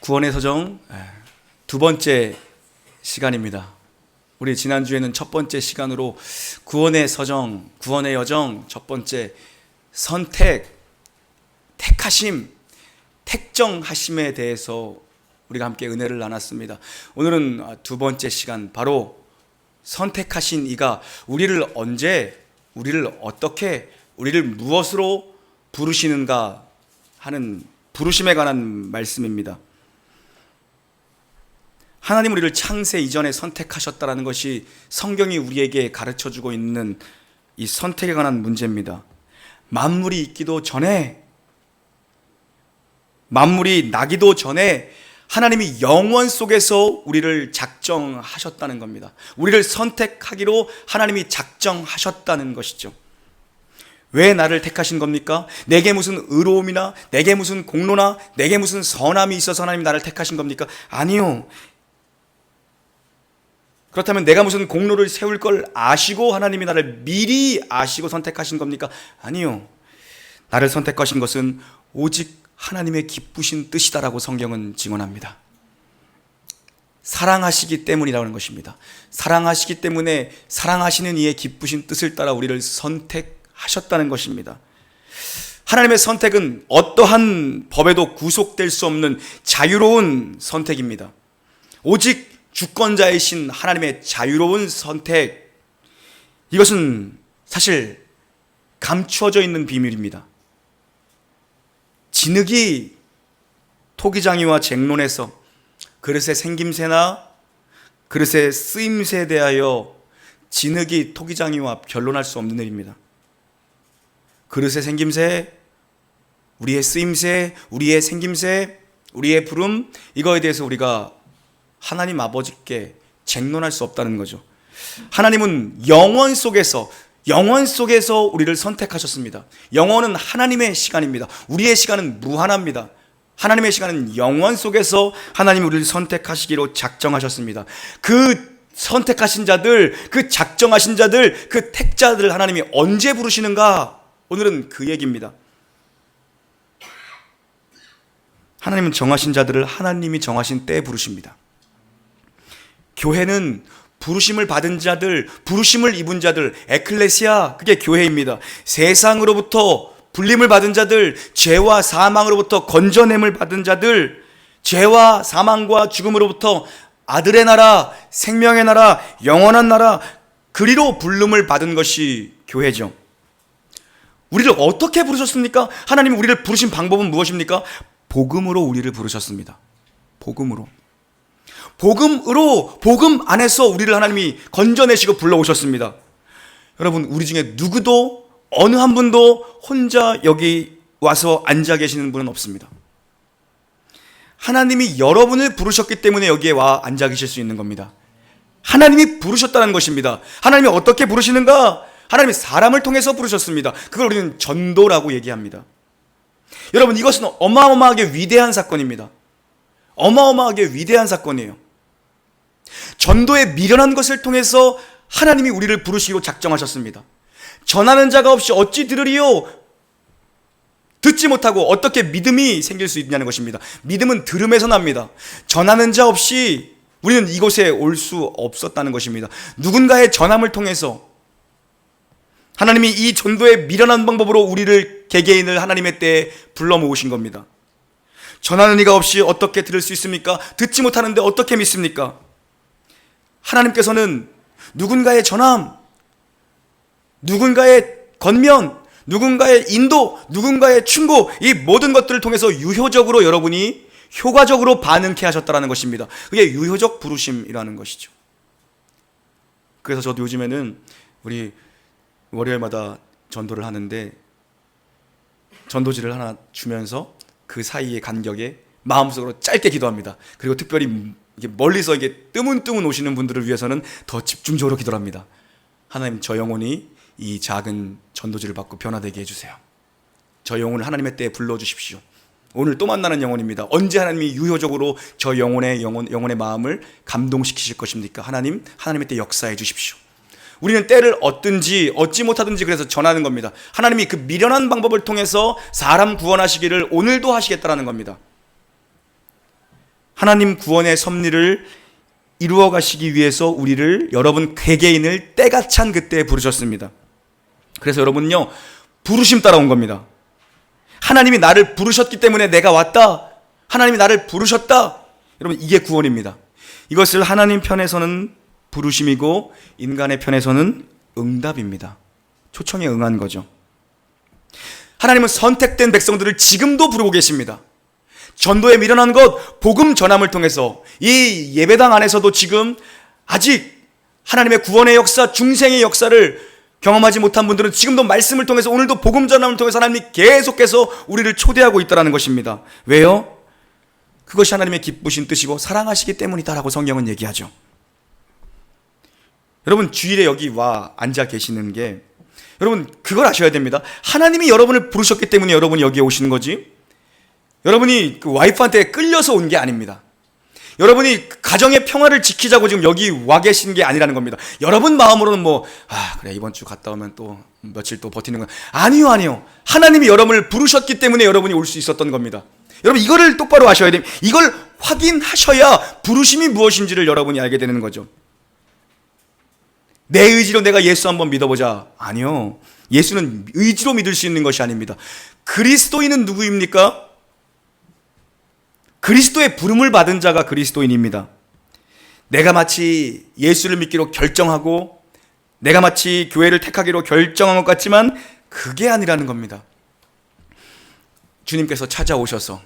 구원의 서정 두 번째 시간입니다. 우리 지난주에는 첫 번째 시간으로 구원의 서정, 구원의 여정, 첫 번째 선택, 택하심, 택정하심에 대해서 우리가 함께 은혜를 나눴습니다. 오늘은 두 번째 시간, 바로 선택하신 이가 우리를 언제, 우리를 어떻게, 우리를 무엇으로 부르시는가 하는 부르심에 관한 말씀입니다. 하나님 우리를 창세 이전에 선택하셨다는 것이 성경이 우리에게 가르쳐주고 있는 이 선택에 관한 문제입니다. 만물이 있기도 전에, 만물이 나기도 전에 하나님이 영원 속에서 우리를 작정하셨다는 겁니다. 우리를 선택하기로 하나님이 작정하셨다는 것이죠. 왜 나를 택하신 겁니까? 내게 무슨 의로움이나 내게 무슨 공로나 내게 무슨 선함이 있어서 하나님이 나를 택하신 겁니까? 아니요. 그렇다면 내가 무슨 공로를 세울 걸 아시고 하나님이 나를 미리 아시고 선택하신 겁니까? 아니요. 나를 선택하신 것은 오직 하나님의 기쁘신 뜻이다라고 성경은 증언합니다. 사랑하시기 때문이라는 것입니다. 사랑하시기 때문에 사랑하시는 이의 기쁘신 뜻을 따라 우리를 선택하셨다는 것입니다. 하나님의 선택은 어떠한 법에도 구속될 수 없는 자유로운 선택입니다. 오직 주권자이신 하나님의 자유로운 선택, 이것은 사실 감추어져 있는 비밀입니다. 진흙이 토기장이와 쟁론에서 그릇의 생김새나 그릇의 쓰임새에 대하여 진흙이 토기장이와 변론할 수 없는 일입니다. 그릇의 생김새, 우리의 쓰임새, 우리의 생김새, 우리의 부름, 이거에 대해서 우리가 하나님 아버지께 쟁론할 수 없다는 거죠. 하나님은 영원 속에서 우리를 선택하셨습니다. 영원은 하나님의 시간입니다. 우리의 시간은 무한합니다. 하나님의 시간은 영원 속에서 하나님이 우리를 선택하시기로 작정하셨습니다. 그 선택하신 자들, 그 작정하신 자들, 그 택자들을 하나님이 언제 부르시는가? 오늘은 그 얘기입니다. 하나님은 정하신 자들을 하나님이 정하신 때에 부르십니다. 교회는 부르심을 받은 자들, 부르심을 입은 자들, 에클레시아, 그게 교회입니다. 세상으로부터 불림을 받은 자들, 죄와 사망으로부터 건져냄을 받은 자들, 죄와 사망과 죽음으로부터 아들의 나라, 생명의 나라, 영원한 나라, 그리로 부름을 받은 것이 교회죠. 우리를 어떻게 부르셨습니까? 하나님이 우리를 부르신 방법은 무엇입니까? 복음으로 우리를 부르셨습니다. 복음으로, 복음 안에서 우리를 하나님이 건져내시고 불러오셨습니다. 여러분, 우리 중에 누구도, 어느 한 분도 혼자 여기 와서 앉아 계시는 분은 없습니다. 하나님이 여러분을 부르셨기 때문에 여기에 와 앉아 계실 수 있는 겁니다. 하나님이 부르셨다는 것입니다. 하나님이 어떻게 부르시는가? 하나님이 사람을 통해서 부르셨습니다. 그걸 우리는 전도라고 얘기합니다. 여러분, 이것은 어마어마하게 위대한 사건입니다. 어마어마하게 위대한 사건이에요. 전도에 미련한 것을 통해서 하나님이 우리를 부르시고 작정하셨습니다. 전하는 자가 없이 어찌 들으리요? 듣지 못하고 어떻게 믿음이 생길 수 있냐는 것입니다. 믿음은 들음에서 납니다. 전하는 자 없이 우리는 이곳에 올 수 없었다는 것입니다. 누군가의 전함을 통해서 하나님이 이 전도에 미련한 방법으로 우리를, 개개인을 하나님의 때에 불러 모으신 겁니다. 전하는 이가 없이 어떻게 들을 수 있습니까? 듣지 못하는데 어떻게 믿습니까? 하나님께서는 누군가의 전함, 누군가의 권면, 누군가의 인도, 누군가의 충고, 이 모든 것들을 통해서 유효적으로 여러분이 효과적으로 반응케 하셨다는 것입니다. 그게 유효적 부르심이라는 것이죠. 그래서 저도 요즘에는 우리 월요일마다 전도를 하는데 전도지를 하나 주면서 그 사이의 간격에 마음속으로 짧게 기도합니다. 그리고 특별히 이게 멀리서 이게 뜨문뜨문 오시는 분들을 위해서는 더 집중적으로 기도를 합니다. 하나님, 저 영혼이 이 작은 전도지를 받고 변화되게 해주세요. 저 영혼을 하나님의 때에 불러주십시오. 오늘 또 만나는 영혼입니다. 언제 하나님이 유효적으로 저 영혼의 마음을 감동시키실 것입니까? 하나님의 때 역사해 주십시오. 우리는 때를 얻든지 얻지 못하든지 그래서 전하는 겁니다. 하나님이 그 미련한 방법을 통해서 사람 구원하시기를 오늘도 하시겠다라는 겁니다. 하나님 구원의 섭리를 이루어 가시기 위해서 우리를, 여러분 개개인을 때가 찬 그때에 부르셨습니다. 그래서 여러분요, 부르심 따라온 겁니다. 하나님이 나를 부르셨기 때문에 내가 왔다. 하나님이 나를 부르셨다. 여러분, 이게 구원입니다. 이것을 하나님 편에서는 부르심이고 인간의 편에서는 응답입니다. 초청에 응한 거죠. 하나님은 선택된 백성들을 지금도 부르고 계십니다. 전도에 미련한 것, 복음 전함을 통해서 이 예배당 안에서도 지금 아직 하나님의 구원의 역사, 중생의 역사를 경험하지 못한 분들은 지금도 말씀을 통해서, 오늘도 복음 전함을 통해서 하나님이 계속해서 우리를 초대하고 있다는 것입니다. 왜요? 그것이 하나님의 기쁘신 뜻이고 사랑하시기 때문이다라고 성경은 얘기하죠. 여러분, 주일에 여기 와 앉아 계시는 게, 여러분 그걸 아셔야 됩니다. 하나님이 여러분을 부르셨기 때문에 여러분이 여기에 오시는 거지, 여러분이 그 와이프한테 끌려서 온 게 아닙니다. 여러분이 가정의 평화를 지키자고 지금 여기 와 계신 게 아니라는 겁니다. 여러분 마음으로는 그래, 이번 주 갔다 오면 또 며칠 또 버티는 건, 아니요. 하나님이 여러분을 부르셨기 때문에 여러분이 올 수 있었던 겁니다. 여러분, 이거를 똑바로 아셔야 됩니다. 이걸 확인하셔야 부르심이 무엇인지를 여러분이 알게 되는 거죠. 내 의지로 내가 예수 한번 믿어보자. 아니요. 예수는 의지로 믿을 수 있는 것이 아닙니다. 그리스도인은 누구입니까? 그리스도의 부름을 받은 자가 그리스도인입니다. 내가 마치 예수를 믿기로 결정하고 내가 마치 교회를 택하기로 결정한 것 같지만 그게 아니라는 겁니다. 주님께서 찾아오셔서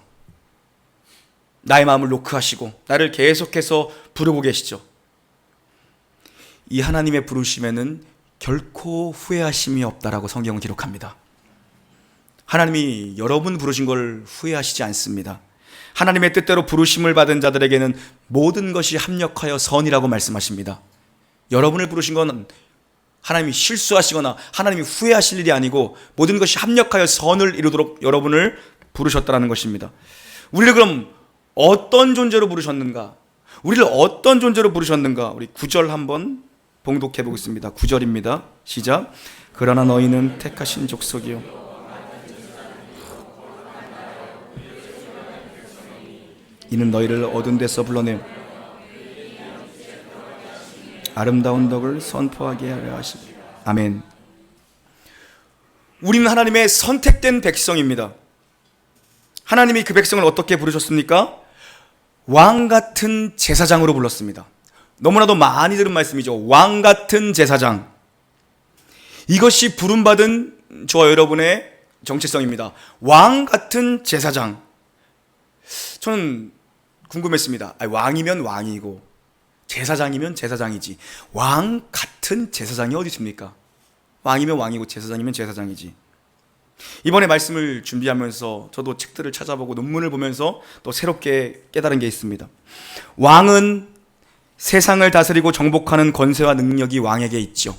나의 마음을 노크하시고 나를 계속해서 부르고 계시죠. 이 하나님의 부르심에는 결코 후회하심이 없다라고 성경은 기록합니다. 하나님이 여러분 부르신 걸 후회하시지 않습니다. 하나님의 뜻대로 부르심을 받은 자들에게는 모든 것이 합력하여 선이라고 말씀하십니다. 여러분을 부르신 건 하나님이 실수하시거나 하나님이 후회하실 일이 아니고 모든 것이 합력하여 선을 이루도록 여러분을 부르셨다는 것입니다. 우리를 그럼 어떤 존재로 부르셨는가? 우리를 어떤 존재로 부르셨는가? 우리 9절 한번 봉독해 보겠습니다. 9절입니다. 시작. 그러나 너희는 택하신 족속이요, 이는 너희를 어두운 데서 불러내어 아름다운 덕을 선포하게 하려 하십니다. 아멘. 우리는 하나님의 선택된 백성입니다. 하나님이 그 백성을 어떻게 부르셨습니까? 왕 같은 제사장으로 불렀습니다. 너무나도 많이 들은 말씀이죠. 왕 같은 제사장. 이것이 부름받은 저와 여러분의 정체성입니다. 왕 같은 제사장. 저는 궁금했습니다. 왕이면 왕이고 제사장이면 제사장이지, 왕 같은 제사장이 어디 있습니까? 왕이면 왕이고 제사장이면 제사장이지. 이번에 말씀을 준비하면서 저도 책들을 찾아보고 논문을 보면서 또 새롭게 깨달은 게 있습니다. 왕은 세상을 다스리고 정복하는 권세와 능력이 왕에게 있죠.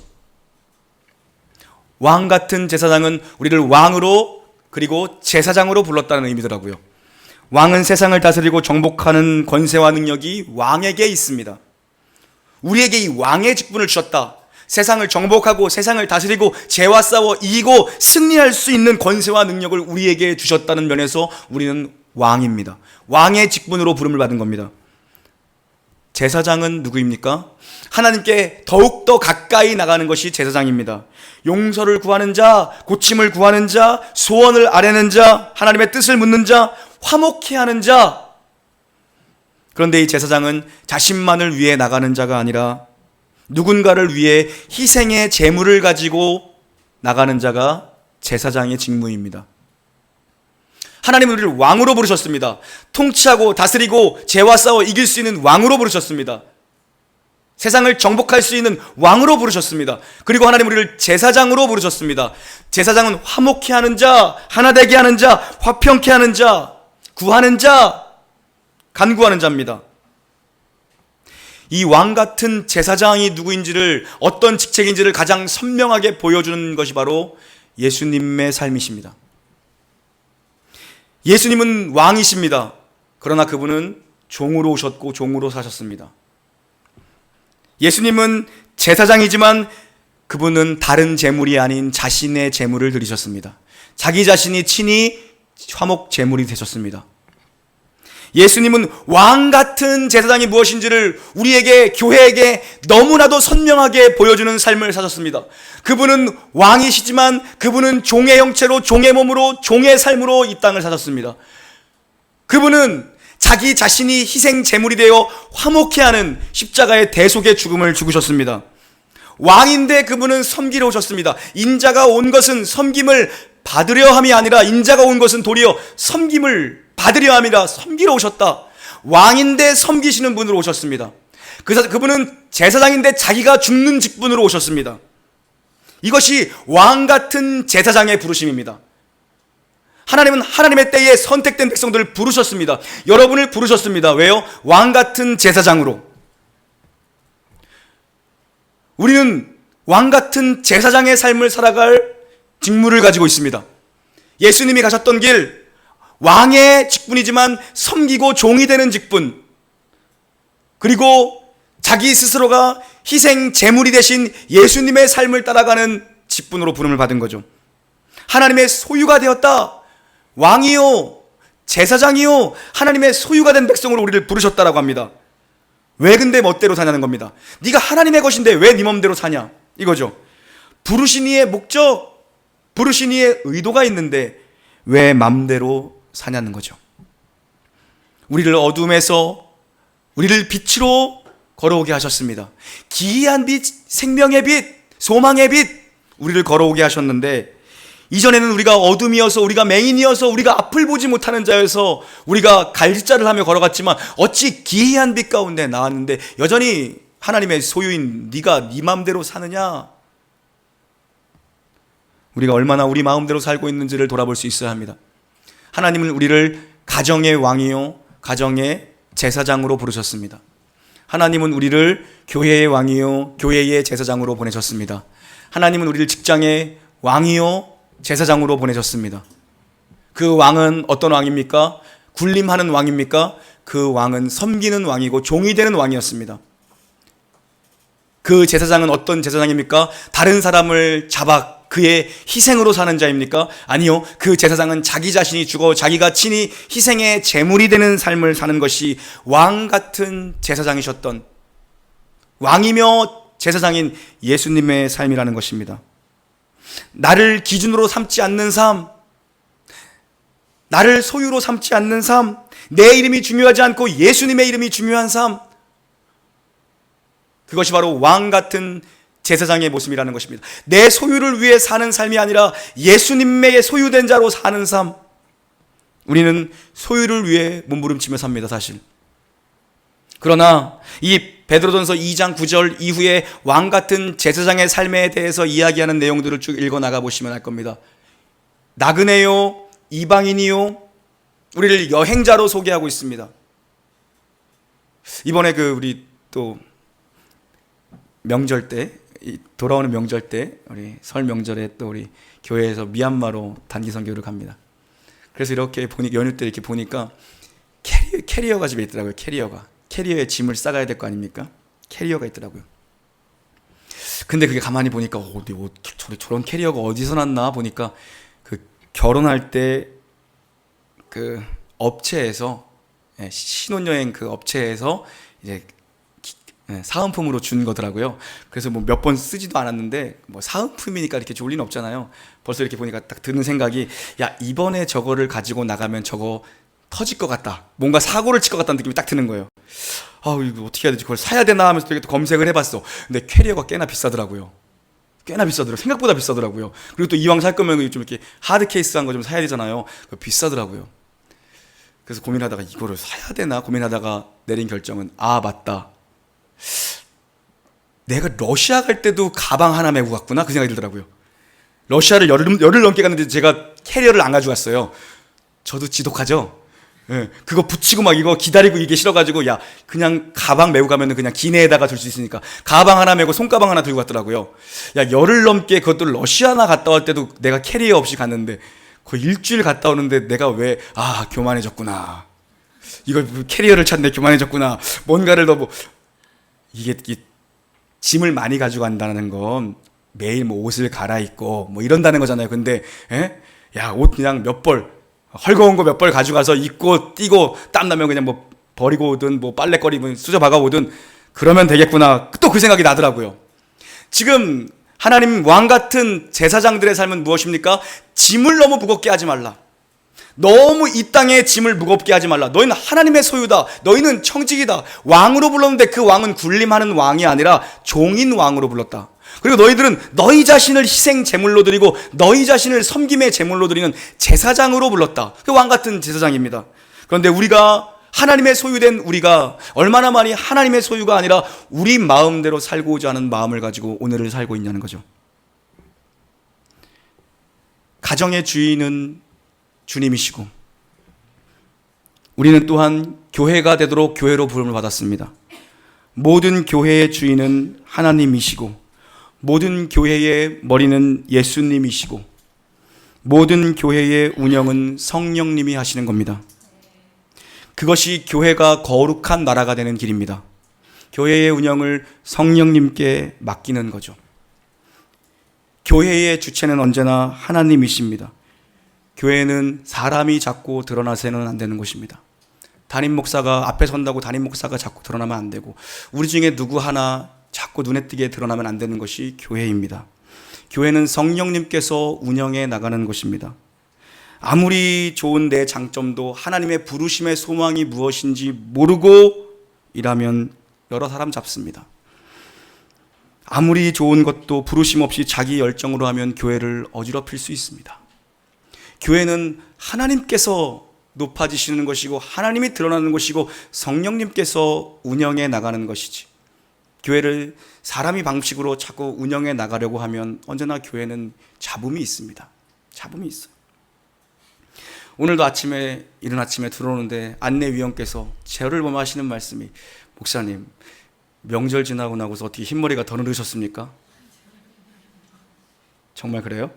왕 같은 제사장은 우리를 왕으로 그리고 제사장으로 불렀다는 의미더라고요. 왕은 세상을 다스리고 정복하는 권세와 능력이 왕에게 있습니다. 우리에게 이 왕의 직분을 주셨다. 세상을 정복하고 세상을 다스리고 죄와 싸워 이기고 승리할 수 있는 권세와 능력을 우리에게 주셨다는 면에서 우리는 왕입니다. 왕의 직분으로 부름을 받은 겁니다. 제사장은 누구입니까? 하나님께 더욱더 가까이 나가는 것이 제사장입니다. 용서를 구하는 자, 고침을 구하는 자, 소원을 아뢰는 자, 하나님의 뜻을 묻는 자, 화목케 하는 자. 그런데 이 제사장은 자신만을 위해 나가는 자가 아니라 누군가를 위해 희생의 제물을 가지고 나가는 자가 제사장의 직무입니다. 하나님은 우리를 왕으로 부르셨습니다. 통치하고 다스리고 죄와 싸워 이길 수 있는 왕으로 부르셨습니다. 세상을 정복할 수 있는 왕으로 부르셨습니다. 그리고 하나님 우리를 제사장으로 부르셨습니다. 제사장은 화목케 하는 자, 하나되게 하는 자, 화평케 하는 자, 구하는 자, 간구하는 자입니다. 이 왕 같은 제사장이 누구인지를, 어떤 직책인지를 가장 선명하게 보여주는 것이 바로 예수님의 삶이십니다. 예수님은 왕이십니다. 그러나 그분은 종으로 오셨고 종으로 사셨습니다. 예수님은 제사장이지만 그분은 다른 제물이 아닌 자신의 제물을 드리셨습니다. 자기 자신이 친히 화목 제물이 되셨습니다. 예수님은 왕 같은 제사장이 무엇인지를 우리에게, 교회에게 너무나도 선명하게 보여주는 삶을 사셨습니다. 그분은 왕이시지만 그분은 종의 형체로, 종의 몸으로, 종의 삶으로 이 땅을 사셨습니다. 그분은 자기 자신이 희생 제물이 되어 화목해 하는 십자가의 대속의 죽음을 죽으셨습니다. 왕인데 그분은 섬기러 오셨습니다. 인자가 온 것은 섬김을 받으려 함이 아니라, 인자가 온 것은 도리어 섬김을 받으려 함이라 섬기러 오셨다. 왕인데 섬기시는 분으로 오셨습니다. 그래서 그분은 제사장인데 자기가 죽는 직분으로 오셨습니다. 이것이 왕 같은 제사장의 부르심입니다. 하나님은 하나님의 때에 선택된 백성들을 부르셨습니다. 여러분을 부르셨습니다. 왜요? 왕 같은 제사장으로. 우리는 왕 같은 제사장의 삶을 살아갈 직무를 가지고 있습니다. 예수님이 가셨던 길, 왕의 직분이지만 섬기고 종이 되는 직분, 그리고 자기 스스로가 희생 제물이 되신 예수님의 삶을 따라가는 직분으로 부름을 받은 거죠. 하나님의 소유가 되었다. 왕이요, 제사장이요, 하나님의 소유가 된 백성으로 우리를 부르셨다라고 합니다. 왜 근데 멋대로 사냐는 겁니다. 네가 하나님의 것인데 왜 네 맘대로 사냐, 이거죠. 부르신 이의 목적, 부르신 이의 의도가 있는데 왜 맘대로 사냐는 거죠. 우리를 어둠에서 우리를 빛으로 걸어오게 하셨습니다. 기이한 빛, 생명의 빛, 소망의 빛, 우리를 걸어오게 하셨는데, 이전에는 우리가 어둠이어서, 우리가 맹인이어서, 우리가 앞을 보지 못하는 자여서 우리가 갈짓자를 하며 걸어갔지만 어찌 기이한 빛 가운데 나왔는데 여전히 하나님의 소유인 네가 네 마음대로 사느냐? 우리가 얼마나 우리 마음대로 살고 있는지를 돌아볼 수 있어야 합니다. 하나님은 우리를 가정의 왕이요, 가정의 제사장으로 부르셨습니다. 하나님은 우리를 교회의 왕이요, 교회의 제사장으로 보내셨습니다. 하나님은 우리를 직장의 왕이요, 제사장으로 보내셨습니다. 그 왕은 어떤 왕입니까? 군림하는 왕입니까? 그 왕은 섬기는 왕이고 종이 되는 왕이었습니다. 그 제사장은 어떤 제사장입니까? 다른 사람을 잡아 그의 희생으로 사는 자입니까? 아니요. 그 제사장은 자기 자신이 죽어 자기가 친히 희생의 제물이 되는 삶을 사는 것이 왕 같은 제사장이셨던, 왕이며 제사장인 예수님의 삶이라는 것입니다. 나를 기준으로 삼지 않는 삶, 나를 소유로 삼지 않는 삶, 내 이름이 중요하지 않고 예수님의 이름이 중요한 삶, 그것이 바로 왕 같은 제사장의 모습이라는 것입니다. 내 소유를 위해 사는 삶이 아니라 예수님의 소유된 자로 사는 삶. 우리는 소유를 위해 몸부림치며 삽니다, 사실. 그러나 이 베드로전서 2장 9절 이후에 왕 같은 제사장의 삶에 대해서 이야기하는 내용들을 쭉 읽어나가 보시면 알 겁니다. 나그네요, 이방인이요, 우리를 여행자로 소개하고 있습니다. 이번에 우리 또 명절 때, 돌아오는 명절 때, 우리 설 명절에 또 우리 교회에서 미얀마로 단기 선교를 갑니다. 그래서 이렇게 연휴 때 이렇게 보니까 캐리어가 집에 있더라고요. 캐리어에 짐을 싸가야 될 거 아닙니까? 캐리어가 있더라고요. 근데 그게 가만히 보니까 저런 캐리어가 어디서 났나 보니까 결혼할 때 업체에서, 신혼여행 업체에서 이제 사은품으로 준 거더라고요. 그래서 몇 번 쓰지도 않았는데 사은품이니까 이렇게 좋을 리는 없잖아요. 벌써 이렇게 보니까 딱 드는 생각이, 야, 이번에 저거를 가지고 나가면 저거 터질 것 같다, 뭔가 사고를 칠 것 같다는 느낌이 딱 드는 거예요. 이거 어떻게 해야 되지? 그걸 사야 되나 하면서 또 검색을 해봤어. 근데 캐리어가 꽤나 비싸더라고요. 생각보다 비싸더라고요. 그리고 또 이왕 살 거면 좀 이렇게 하드 케이스한 거 좀 사야 되잖아요. 비싸더라고요. 그래서 고민하다가 이거를 사야 되나 고민하다가 내린 결정은, 맞다, 내가 러시아 갈 때도 가방 하나 메고 갔구나, 그 생각이 들더라고요. 러시아를 열흘 넘게 갔는데 제가 캐리어를 안 가져갔어요. 저도 지독하죠. 그거 붙이고 이거 기다리고 이게 싫어가지고, 야, 그냥 가방 메고 가면은 그냥 기내에다가 둘 수 있으니까 가방 하나 메고 손가방 하나 들고 갔더라고요. 야, 열흘 넘게 그것도 러시아나 갔다 올 때도 내가 캐리어 없이 갔는데, 거의 일주일 갔다 오는데 내가 왜, 교만해졌구나, 이걸 캐리어를 찾네, 교만해졌구나, 뭔가를 이게 짐을 많이 가지고 간다는 건 매일 옷을 갈아입고 이런다는 거잖아요. 근데 옷 그냥 몇 벌, 헐거운 거 몇 벌 가져가서 입고 뛰고 땀나면 그냥 뭐 버리고 오든 뭐 빨래거리 수저박아 오든 그러면 되겠구나. 또 그 생각이 나더라고요. 지금 하나님 왕 같은 제사장들의 삶은 무엇입니까? 짐을 너무 무겁게 하지 말라. 너무 이 땅의 짐을 무겁게 하지 말라. 너희는 하나님의 소유다. 너희는 청직이다. 왕으로 불렀는데 그 왕은 군림하는 왕이 아니라 종인 왕으로 불렀다. 그리고 너희들은 너희 자신을 희생 제물로 드리고 너희 자신을 섬김의 제물로 드리는 제사장으로 불렀다. 그 왕 같은 제사장입니다. 그런데 우리가 하나님의 소유된 우리가 얼마나 많이 하나님의 소유가 아니라 우리 마음대로 살고자 하는 마음을 가지고 오늘을 살고 있냐는 거죠. 가정의 주인은 주님이시고 우리는 또한 교회가 되도록 교회로 부름을 받았습니다. 모든 교회의 주인은 하나님이시고 모든 교회의 머리는 예수님이시고 모든 교회의 운영은 성령님이 하시는 겁니다. 그것이 교회가 거룩한 나라가 되는 길입니다. 교회의 운영을 성령님께 맡기는 거죠. 교회의 주체는 언제나 하나님이십니다. 교회는 사람이 자꾸 드러나서는 안 되는 곳입니다. 담임 목사가 앞에 선다고 담임 목사가 자꾸 드러나면 안 되고 우리 중에 누구 하나 자꾸 눈에 띄게 드러나면 안 되는 것이 교회입니다. 교회는 성령님께서 운영해 나가는 것입니다. 아무리 좋은 내 장점도 하나님의 부르심의 소망이 무엇인지 모르고 일하면 여러 사람 잡습니다. 아무리 좋은 것도 부르심 없이 자기 열정으로 하면 교회를 어지럽힐 수 있습니다. 교회는 하나님께서 높아지시는 것이고 하나님이 드러나는 것이고 성령님께서 운영해 나가는 것이지, 교회를 사람이 방식으로 자꾸 운영해 나가려고 하면 언제나 교회는 잡음이 있습니다. 잡음이 있어요. 오늘도 이른 아침에 들어오는데 안내위원께서 저를 보며 하시는 말씀이, 목사님 명절 지나고 나고서 어떻게 흰머리가 더 늘으셨습니까? 정말 그래요?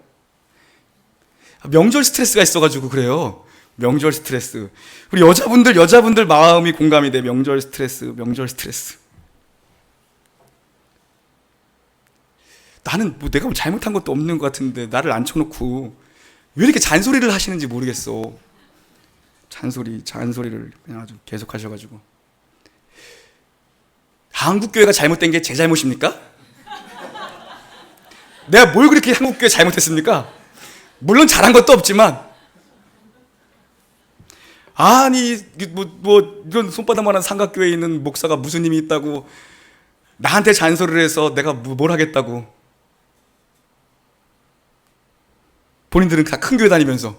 명절 스트레스가 있어가지고 그래요. 명절 스트레스. 우리 여자분들 마음이 공감이 돼. 명절 스트레스. 나는 뭐 내가 잘못한 것도 없는 것 같은데 나를 앉혀놓고 왜 이렇게 잔소리를 하시는지 모르겠어. 잔소리를 그냥 아주 계속 하셔가지고. 한국교회가 잘못된 게 제 잘못입니까? 내가 뭘 그렇게 한국교회 잘못했습니까? 물론 잘한 것도 없지만, 아니 뭐 이런 손바닥만한 삼각교회에 있는 목사가 무슨 힘이 있다고 나한테 잔소리를 해서 내가 뭘 하겠다고. 본인들은 다 큰 교회 다니면서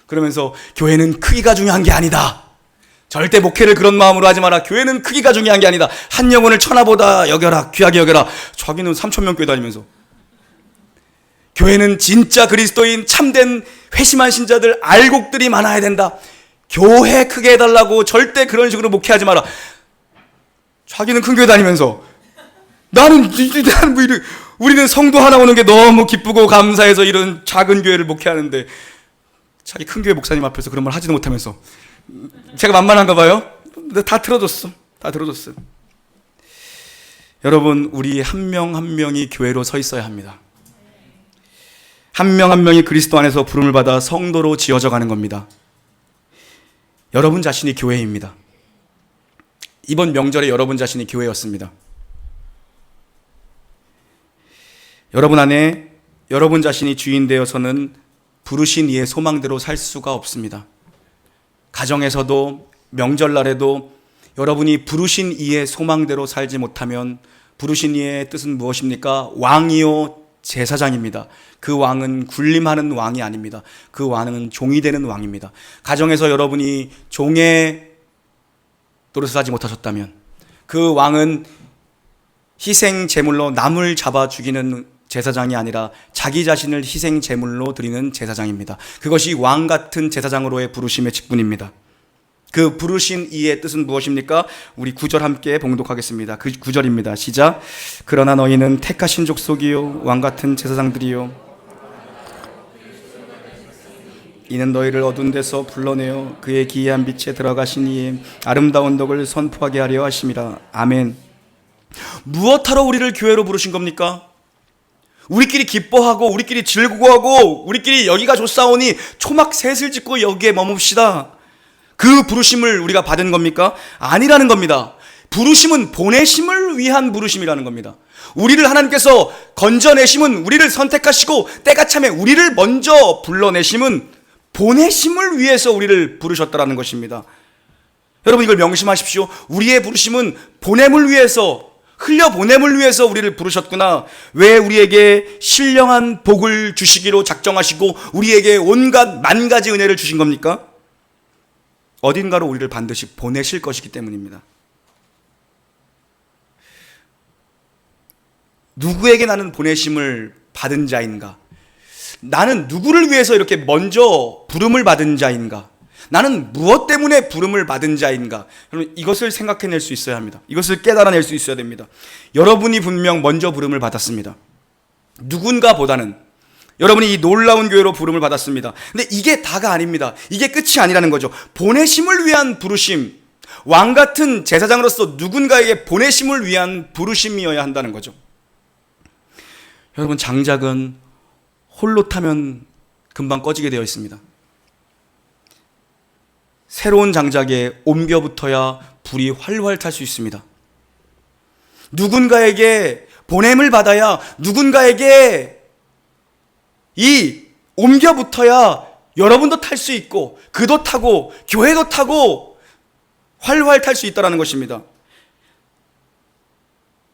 그러면서 교회는 크기가 중요한 게 아니다. 절대 목회를 그런 마음으로 하지 마라. 교회는 크기가 중요한 게 아니다. 한 영혼을 천하보다 여겨라. 귀하게 여겨라. 자기는 3,000명 교회 다니면서. 교회는 진짜 그리스도인 참된 회심한 신자들 알곡들이 많아야 된다. 교회 크게 해달라고 절대 그런 식으로 목회하지 마라. 자기는 큰 교회 다니면서 우리는 성도 하나 오는 게 너무 기쁘고 감사해서 이런 작은 교회를 목회하는데 자기 큰 교회 목사님 앞에서 그런 말 하지도 못하면서. 제가 만만한가 봐요? 다 들어줬어. 여러분, 우리 한 명 한 명이 교회로 서 있어야 합니다. 한 명 한 명이 그리스도 안에서 부름을 받아 성도로 지어져 가는 겁니다. 여러분 자신이 교회입니다. 이번 명절에 여러분 자신이 교회였습니다. 여러분 안에 여러분 자신이 주인 되어서는 부르신 이의 소망대로 살 수가 없습니다. 가정에서도 명절날에도 여러분이 부르신 이의 소망대로 살지 못하면 부르신 이의 뜻은 무엇입니까? 왕이요 제사장입니다. 그 왕은 군림하는 왕이 아닙니다. 그 왕은 종이 되는 왕입니다. 가정에서 여러분이 종의 노릇을 하지 못하셨다면 그 왕은 희생 제물로 남을 잡아 죽이는 제사장이 아니라 자기 자신을 희생 제물로 드리는 제사장입니다. 그것이 왕 같은 제사장으로의 부르심의 직분입니다. 그 부르신 이의 뜻은 무엇입니까? 우리 9절 함께 봉독하겠습니다. 그 9절입니다. 시작. 그러나 너희는 택하신 족속이요 왕 같은 제사장들이요 이는 너희를 어두운 데서 불러내어 그의 기이한 빛에 들어가신 이의 아름다운 덕을 선포하게 하려 하심이라. 아멘. 무엇하러 우리를 교회로 부르신 겁니까? 우리끼리 기뻐하고 우리끼리 즐거워하고 우리끼리 여기가 좋사오니 초막 셋을 짓고 여기에 머뭅시다. 그 부르심을 우리가 받은 겁니까? 아니라는 겁니다. 부르심은 보내심을 위한 부르심이라는 겁니다. 우리를 하나님께서 건져내심은 우리를 선택하시고 때가 참에 우리를 먼저 불러내심은 보내심을 위해서 우리를 부르셨다라는 것입니다. 여러분 이걸 명심하십시오. 우리의 부르심은 보냄을 위해서, 흘려보냄을 위해서 우리를 부르셨구나. 왜 우리에게 신령한 복을 주시기로 작정하시고 우리에게 온갖 만 가지 은혜를 주신 겁니까? 어딘가로 우리를 반드시 보내실 것이기 때문입니다. 누구에게 나는 보내심을 받은 자인가? 나는 누구를 위해서 이렇게 먼저 부름을 받은 자인가? 나는 무엇 때문에 부름을 받은 자인가? 여러분 이것을 생각해낼 수 있어야 합니다. 이것을 깨달아낼 수 있어야 됩니다. 여러분이 분명 먼저 부름을 받았습니다. 누군가보다는 여러분이 이 놀라운 교회로 부름을 받았습니다. 근데 이게 다가 아닙니다. 이게 끝이 아니라는 거죠. 보내심을 위한 부르심, 왕같은 제사장으로서 누군가에게 보내심을 위한 부르심이어야 한다는 거죠. 여러분 장작은 홀로 타면 금방 꺼지게 되어 있습니다. 새로운 장작에 옮겨 붙어야 불이 활활 탈 수 있습니다. 누군가에게 보냄을 받아야, 누군가에게 이 옮겨 붙어야 여러분도 탈 수 있고 그도 타고 교회도 타고 활활 탈 수 있다는 것입니다.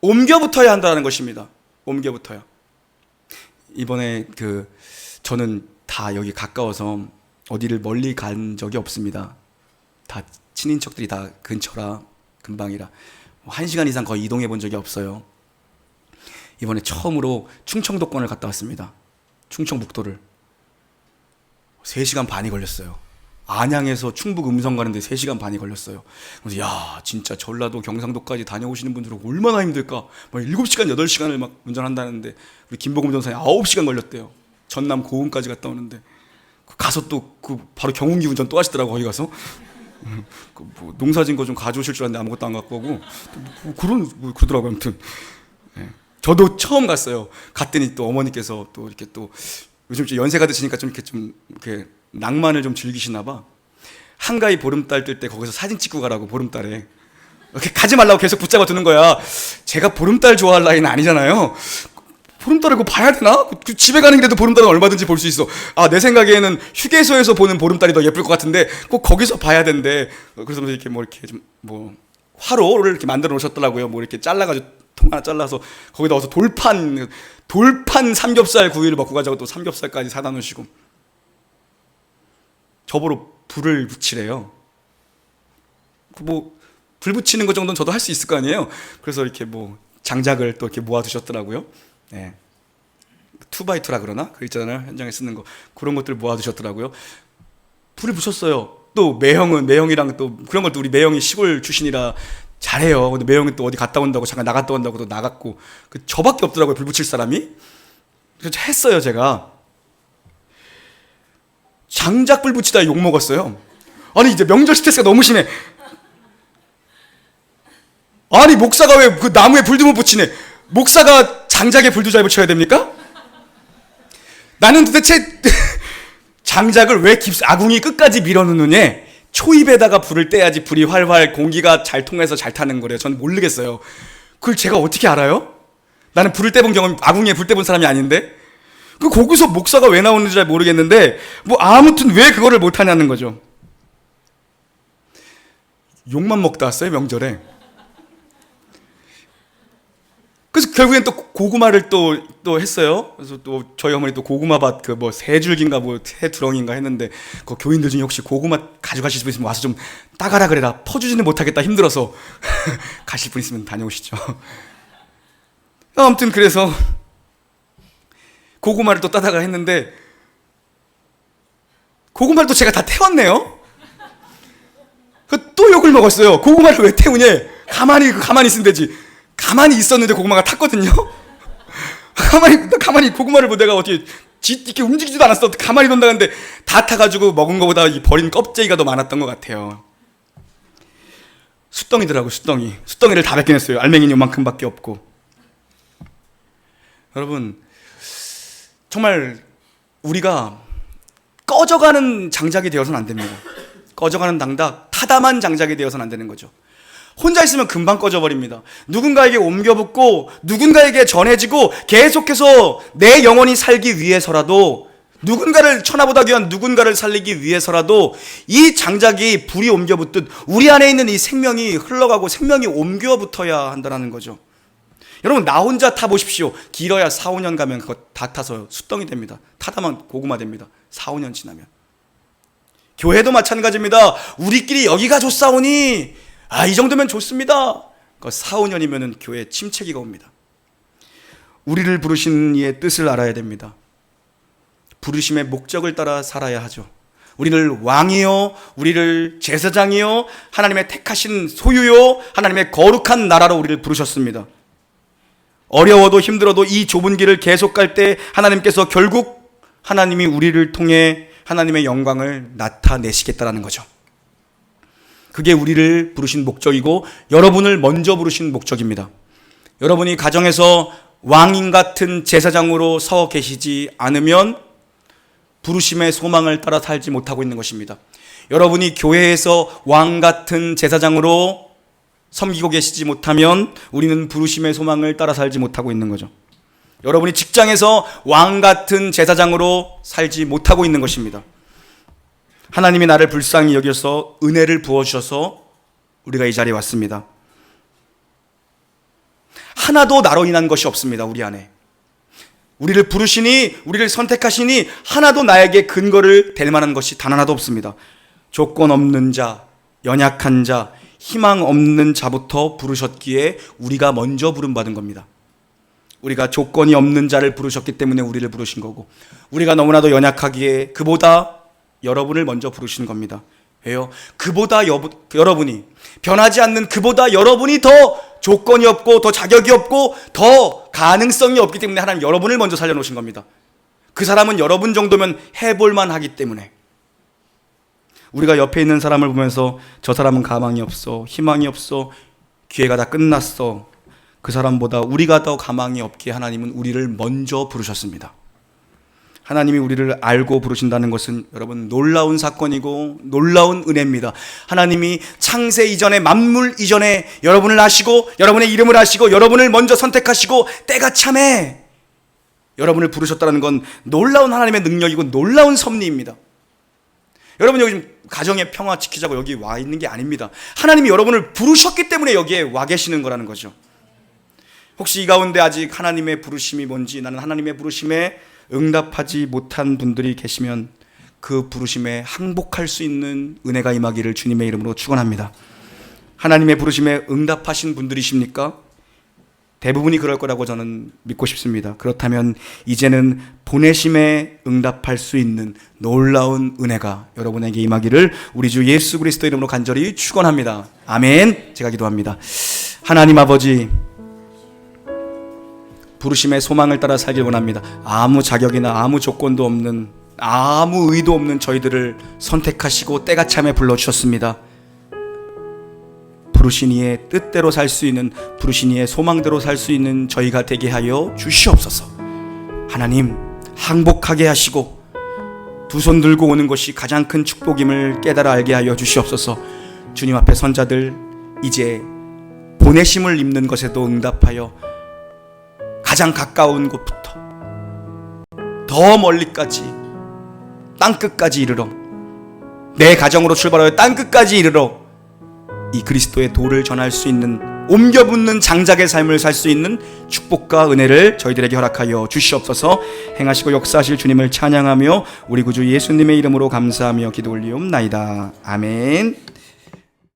옮겨 붙어야 한다는 것입니다. 옮겨 붙어야. 이번에 저는 다 여기 가까워서 어디를 멀리 간 적이 없습니다. 다 친인척들이 다 근처라, 금방이라 1시간 이상 거의 이동해 본 적이 없어요. 이번에 처음으로 충청도권을 갔다 왔습니다. 충청북도를 3시간 반이 걸렸어요. 안양에서 충북 음성 가는데 3시간 반이 걸렸어요. 그래서 야 진짜 전라도 경상도까지 다녀오시는 분들은 얼마나 힘들까. 막 7시간 8시간을 막 운전한다는데 우리 김보금 전사님 9시간 걸렸대요. 전남 고흥까지 갔다 오는데 가서 또 바로 경운기 운전 또 하시더라고. 거기 가서 뭐 농사진 거 좀 가져오실 줄 알았는데 아무것도 안 갖고 오고 그러더라고요. 아무튼 저도 처음 갔어요. 갔더니 또 어머니께서 또 이렇게 또 요즘 좀 연세가 드시니까 좀 이렇게 낭만을 좀 즐기시나 봐. 한가위 보름달 뜰 때 거기서 사진 찍고 가라고. 보름달에 이렇게 가지 말라고 계속 붙잡아 두는 거야. 제가 보름달 좋아할 나이는 아니잖아요. 보름달을 그 봐야 되나? 집에 가는 길에도 보름달은 얼마든지 볼 수 있어. 내 생각에는 휴게소에서 보는 보름달이 더 예쁠 것 같은데 꼭 거기서 봐야 된대. 그래서 이렇게 화로를 이렇게 만들어 놓으셨더라고요. 이렇게 잘라가지고 통 하나 잘라서 거기다 넣어서 돌판 삼겹살 구이를 먹고 가자고 또 삼겹살까지 사다 놓으시고 저보러 불을 붙이래요. 불 붙이는 것 정도는 저도 할 수 있을 거 아니에요. 그래서 이렇게 장작을 또 이렇게 모아 두셨더라고요. 네. 2x2라 그러나? 그 있잖아요. 현장에 쓰는 거. 그런 것들 모아 두셨더라고요. 불을 붙였어요. 또 매형이랑 또 그런 걸 또 우리 매형이 시골 출신이라 잘해요. 근데 매형이 또 어디 갔다 온다고 잠깐 나갔다 온다고 또 나갔고 저밖에 없더라고요. 불 붙일 사람이. 그래서 했어요. 제가 장작불 붙이다 욕 먹었어요. 아니 이제 명절 스트레스가 너무 심해. 아니 목사가 왜 그 나무에 불도 못 붙이네. 목사가 장작에 불도 잘 붙여야 됩니까? 나는 도대체 장작을 왜 아궁이 끝까지 밀어넣느냐. 초입에다가 불을 떼야지 불이 활활 공기가 잘 통해서 잘 타는 거래요. 저는 모르겠어요. 그걸 제가 어떻게 알아요? 나는 불을 떼본 경험이, 아궁이에 불 떼본 사람이 아닌데. 거기서 목사가 왜 나오는지 잘 모르겠는데 아무튼 왜 그거를 못하냐는 거죠. 욕만 먹다 왔어요. 명절에. 그래서 결국엔 또 고구마를 또 했어요. 그래서 또 저희 어머니 또 고구마밭 세 줄기인가 세 두렁인가 했는데 그 교인들 중에 혹시 고구마 가져가실 분 있으면 와서 좀 따가라 그래라. 퍼주지는 못하겠다 힘들어서 가실 분 있으면 다녀오시죠. 아무튼 그래서 고구마를 또 따다가 했는데 고구마를 또 제가 다 태웠네요. 또 욕을 먹었어요. 고구마를 왜 태우냐? 가만히 있으면 되지. 가만히 있었는데 고구마가 탔거든요. 가만히 고구마를 내가 어떻게 이렇게 움직이지도 않았어. 가만히 둔다는데 다 타가지고 먹은 거보다 이 버린 껍데기가 더 많았던 것 같아요. 숫덩이더라고. 숫덩이를 다 뺏겨냈어요. 알맹이는 요만큼밖에 없고. 여러분 정말 우리가 꺼져가는 장작이 되어서는 안 됩니다. 꺼져가는 당닭, 타담한 장작이 되어서는 안 되는 거죠. 혼자 있으면 금방 꺼져버립니다. 누군가에게 옮겨붙고 누군가에게 전해지고 계속해서 내 영혼이 살기 위해서라도, 누군가를, 천하보다 귀한 누군가를 살리기 위해서라도 이 장작이 불이 옮겨붙듯 우리 안에 있는 이 생명이 흘러가고 생명이 옮겨붙어야 한다는 거죠. 여러분, 나 혼자 타보십시오. 길어야 4, 5년 가면 그거 다 타서 숫덩이 됩니다. 타다만 고구마 됩니다. 4, 5년 지나면. 교회도 마찬가지입니다. 우리끼리 여기가 좋사오니, 이 정도면 좋습니다. 4, 5년이면 교회에 침체기가 옵니다. 우리를 부르신 이의 뜻을 알아야 됩니다. 부르심의 목적을 따라 살아야 하죠. 우리를 왕이요, 우리를 제사장이요, 하나님의 택하신 소유요, 하나님의 거룩한 나라로 우리를 부르셨습니다. 어려워도 힘들어도 이 좁은 길을 계속 갈 때 하나님께서 결국 하나님이 우리를 통해 하나님의 영광을 나타내시겠다라는 거죠. 그게 우리를 부르신 목적이고 여러분을 먼저 부르신 목적입니다. 여러분이 가정에서 왕인 같은 제사장으로 서 계시지 않으면 부르심의 소망을 따라 살지 못하고 있는 것입니다. 여러분이 교회에서 왕 같은 제사장으로 섬기고 계시지 못하면 우리는 부르심의 소망을 따라 살지 못하고 있는 거죠. 여러분이 직장에서 왕 같은 제사장으로 살지 못하고 있는 것입니다. 하나님이 나를 불쌍히 여겨서 은혜를 부어주셔서 우리가 이 자리에 왔습니다. 하나도 나로 인한 것이 없습니다. 우리 안에 우리를 부르시니, 우리를 선택하시니 하나도 나에게 근거를 댈 만한 것이 단 하나도 없습니다. 조건 없는 자, 연약한 자, 희망 없는 자부터 부르셨기에 우리가 먼저 부름받은 겁니다. 우리가 조건이 없는 자를 부르셨기 때문에 우리를 부르신 거고, 우리가 너무나도 연약하기에 그보다 여러분을 먼저 부르신 겁니다. 왜요? 그보다 여러분이, 변하지 않는 그보다 여러분이 더 조건이 없고 더 자격이 없고 더 가능성이 없기 때문에 하나님 여러분을 먼저 살려놓으신 겁니다. 그 사람은 여러분 정도면 해볼만 하기 때문에. 우리가 옆에 있는 사람을 보면서 저 사람은 가망이 없어, 희망이 없어, 기회가 다 끝났어, 그 사람보다 우리가 더 가망이 없기에 하나님은 우리를 먼저 부르셨습니다. 하나님이 우리를 알고 부르신다는 것은 여러분 놀라운 사건이고 놀라운 은혜입니다. 하나님이 창세 이전에, 만물 이전에 여러분을 아시고 여러분의 이름을 아시고 여러분을 먼저 선택하시고 때가 참에 여러분을 부르셨다는 건 놀라운 하나님의 능력이고 놀라운 섭리입니다. 여러분, 여기 지금 가정의 평화 지키자고 여기 와 있는 게 아닙니다. 하나님이 여러분을 부르셨기 때문에 여기에 와 계시는 거라는 거죠. 혹시 이 가운데 아직 하나님의 부르심이 뭔지, 나는 하나님의 부르심에 응답하지 못한 분들이 계시면 그 부르심에 항복할 수 있는 은혜가 임하기를 주님의 이름으로 축원합니다. 하나님의 부르심에 응답하신 분들이십니까? 대부분이 그럴 거라고 저는 믿고 싶습니다. 그렇다면 이제는 보내심에 응답할 수 있는 놀라운 은혜가 여러분에게 임하기를 우리 주 예수 그리스도 이름으로 간절히 축원합니다. 아멘. 제가 기도합니다. 하나님 아버지, 부르심의 소망을 따라 살길 원합니다. 아무 자격이나 아무 조건도 없는, 아무 의도 없는 저희들을 선택하시고 때가 참에 불러주셨습니다. 부르신 이의 뜻대로 살 수 있는, 부르신 이의 소망대로 살 수 있는 저희가 되게 하여 주시옵소서. 하나님, 항복하게 하시고 두 손 들고 오는 것이 가장 큰 축복임을 깨달아 알게 하여 주시옵소서. 주님 앞에 선자들 이제 보내심을 입는 것에도 응답하여 가장 가까운 곳부터 더 멀리까지, 땅끝까지 이르러, 내 가정으로 출발하여 땅끝까지 이르러 이 그리스도의 도를 전할 수 있는, 옮겨붙는 장작의 삶을 살 수 있는 축복과 은혜를 저희들에게 허락하여 주시옵소서. 행하시고 역사하실 주님을 찬양하며 우리 구주 예수님의 이름으로 감사하며 기도 올리옵나이다. 아멘.